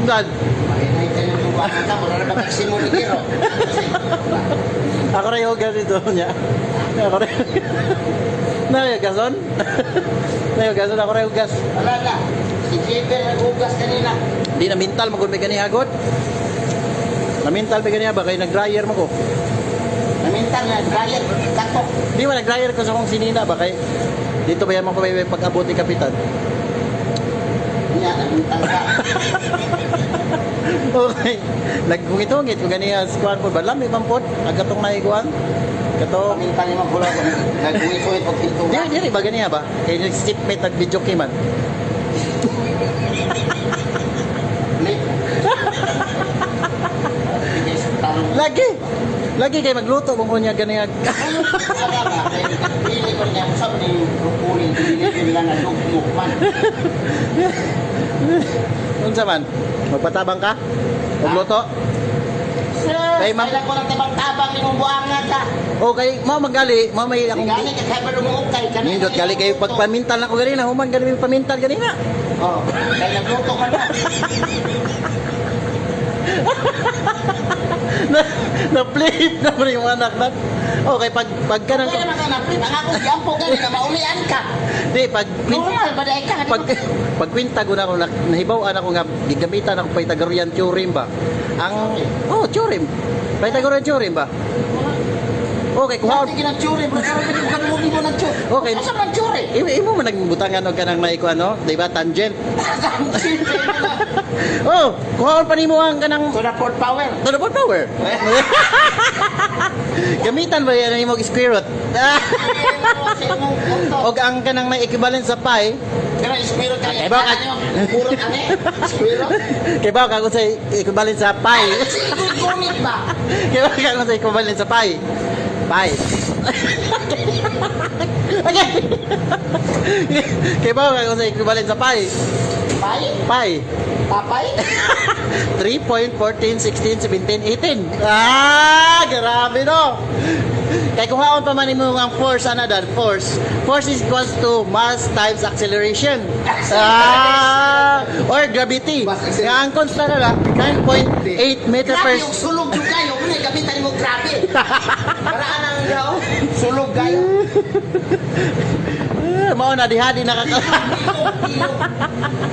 Dad. Mahinay ka ng tubangan ka. Wala na ba magsimuli kiro? Ako rin hugas ito niya. Ako rin. Nayugason? Nayugason ako rin hugas. Wala na. Si Jeber nag-ugas kanina. Di na mental magud may ganiha god. Na mental may ganiha ba kay nag-dryer mo ko. Namintan na dryer. Katok. Di ba nag-dryer ko sa kong sinina ba kay dito ba yan mo may pag-abot ni kapitan? Niya, namintan ka. Okay. Nagungit-ungit ko ganiha sa kuan po ba lami man pod agatong naiguan. Kato. Namintan ni Magulo. Nag-uwi-uwi pag pintuan. Di ba ganiha ba? Kay nag-stipmate nag-video man. Lagi. Lagi kay magluto mo niya ganiha. Pili ko niya sa ni brokoli, dili lang na lugmok man. Unsa man? Magpatabang ka? Magluto? Sir, Kay ma'am- kailan ko ng tabang-tabang ni mong buangan ka. Okay, mo magali, mo may akong Gani ka kay malumuok kay kanina. nindot gali kayo pagpamintal na ko ganina, human gali may pamintal ganina. Oh, kay nagluto ka na. Na flip na mo yung anak na. Okay, pag ka nang Kaya naman ka na, ang akong yampo gani na maulian ka. di pag Normal ba dahil ka? pag kwinta ko na ako nahibaw-an ako nga gigamitan ako Pythagorean theorem ba. Ang theorem. Pythagorean theorem ba? Okay, kuha Kung hindi kinag-churi, bro, sarap hindi ka nung mo nag-churi. Okay. Asa man churi? Imo man nagbutangan og kanang naiko ano, di ba tangent? Oh, kuhaon pa nimo ang kanang To the fourth power. to the fourth power. Gamitan ba yan nimo og square root? Og ang kanang na equivalent sa pi, Pero squirrel ka Kay bakit? Purot ane? Squirrel? kay ba ka sa equivalent sa pi? Sige, gumit ba? Kay ba ka sa equivalent sa pi? Pi. Okay. Kay ba ka sa equivalent sa pi? Pai? Pi. Papay? 3.14, 16, 17, 18. Ah, grabe no. Kaya kung haon pa man mo ang force, ano dad? Force. Force is equals to mass times acceleration. Or gravity. Mass acceleration. Nga ang constant na 9.8 meter per... Grabe yung sulog yung kayo. Kung gamitan mo grabe. Paraan ang gao. Sulog kayo. Mao na dihadi nakaka... Ilog, ilog.